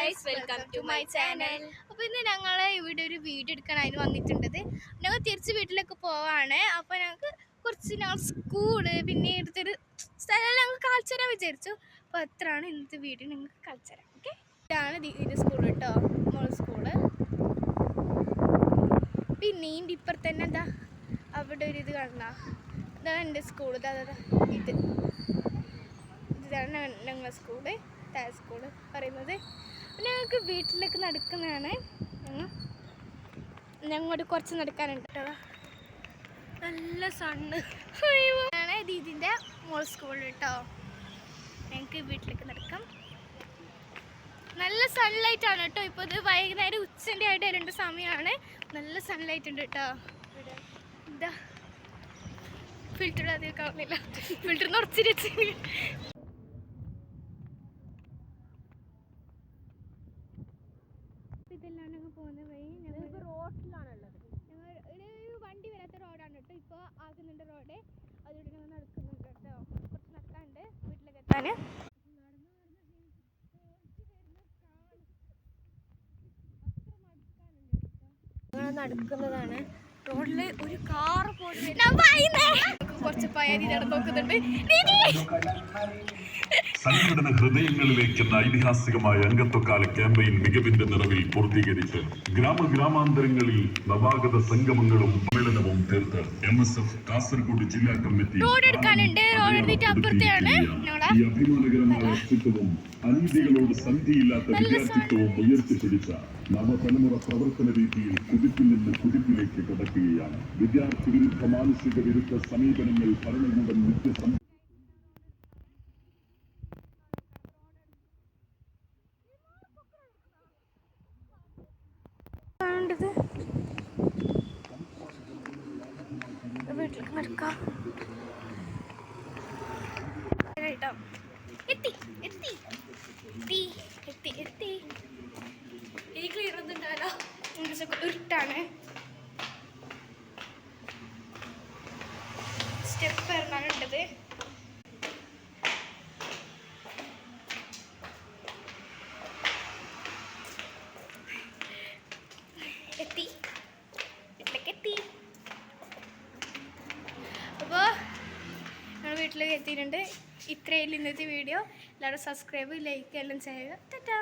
guys, welcome to my channel. അപ്പോൾ ഇന്ന് ഞങ്ങൾ ഇവിടെ ഒരു വീഡിയോ എടുക്കാനായിട്ട് വന്നിട്ടുണ്ടത്. ഞങ്ങൾ തിരിച്ച് വീട്ടിലേക്ക് പോവാണ്. അപ്പോൾ ഞങ്ങൾക്ക് കുറച്ച് ഞങ്ങൾ സ്കൂള് പിന്നെ എടുത്തൊരു സ്ഥലം ഞങ്ങൾ കാണിച്ചു തരാൻ വിചാരിച്ചു. അപ്പോൾ അത്രയാണ് ഇന്നത്തെ വീഡിയോ നിങ്ങൾക്ക് കാണിച്ചു തരാം. ഓക്കെ, ഇതാണ് ഇതിൻ്റെ സ്കൂൾ കേട്ടോ, മോൾ സ്കൂള്. പിന്നെ ഇതിൻ്റെ ഇപ്പുറത്ത് തന്നെ എന്താ അവിടെ ഒരു ഇത് കാണുന്ന ഇതാണ് എൻ്റെ സ്കൂൾ. ഇതാണ് ഞങ്ങളുടെ സ്കൂള്, സ്കൂള് പറയുന്നത്. ഞങ്ങൾക്ക് വീട്ടിലേക്ക് നടക്കുന്നതാണ്. ഞങ്ങോട്ട് കുറച്ച് നടക്കാനുണ്ട് കേട്ടോ. നല്ല സണ്ണ് ആണ് ദീദിൻ്റെ മോൾ സ്കൂൾ കേട്ടോ. ഞങ്ങൾക്ക് വീട്ടിലേക്ക് നടക്കാം. നല്ല സൺലൈറ്റ് ആണ് കേട്ടോ. ഇപ്പോൾ ഇത് വൈകുന്നേരം ഉച്ചൻ്റെ ആയിട്ട് രണ്ട് സമയമാണ്. നല്ല സൺലൈറ്റ് ഉണ്ട് കേട്ടോ. എന്താ ഫിൽറ്റർ അധികം കാണുന്നില്ല, ഫിൽറ്റർ നിറച്ചിട്ട് വെച്ച്. ഇതെല്ലാം ഞങ്ങൾ പോകുന്ന വഴി ഞങ്ങൾ റോഡിലാണുള്ളത്. ഞങ്ങൾ ഒരു വണ്ടി വരാത്ത റോഡാണ് കേട്ടോ. ഇപ്പോൾ ആകുന്നുണ്ട് റോഡ്. അതിലൂടെ ഞങ്ങൾ നടക്കുന്നുണ്ട് കേട്ടോ. കുറച്ച് നടക്കാനുണ്ട് വീട്ടിലേക്ക് എത്താൻ. ഞങ്ങൾ നടക്കുന്നതാണ്. റോഡിൽ ഒരു കാർ പോലും കുറച്ച് പയറി നടന്നോക്കുന്നുണ്ട്. സംഘടന ഹൃദയങ്ങളിലേക്ക് എന്ന ഐതിഹാസികമായ അംഗത്വകാല ക്യാമ്പയിൻ മികവിന്റെ നിറവിൽ പൂർത്തീകരിച്ച് ഗ്രാമാന്തരങ്ങളിൽ നവാഗത സംഗമങ്ങളും സമ്മേളനവും തീർത്ത് MSF കാസർഗോഡ് ജില്ലാ കമ്മിറ്റി ഈ അഭിമാനകരമായ അസ്തിത്വവും അനീതികളോട് സന്ധിയില്ലാത്ത വിദ്യാർത്ഥിത്വവും ഉയർത്തിപ്പിടിച്ച നവതലമുറ പ്രവർത്തന രീതിയിൽ കുതിപ്പിൽ നിന്ന് കുതിപ്പിലേക്ക് കടക്കുകയാണ്. വിദ്യാർത്ഥി വിരുദ്ധ മാനസിക വിരുദ്ധ സമീപനങ്ങൾ ഭരണകൂടം നിത്യ വീട്ടിലേക്ക് നടക്കാം. എത്തി എത്തി എത്തി എത്തി എത്തി ഈ ക്ലിയർ ഒന്നുണ്ടാലോ. ഇരുട്ടാണ്. സ്റ്റെപ്പ് ഇറങ്ങാനുണ്ടത്. എത്തി വീട്ടിലേക്ക് എത്തി. അപ്പോൾ ഞങ്ങൾ വീട്ടിലേക്ക് എത്തിയിട്ടുണ്ട്. ഇത്രയും ഇന്നത്തെ വീഡിയോ. എല്ലാവരും സബ്സ്ക്രൈബ് ലൈക്ക് എല്ലാം ചെയ്യുക. ടാറ്റാ.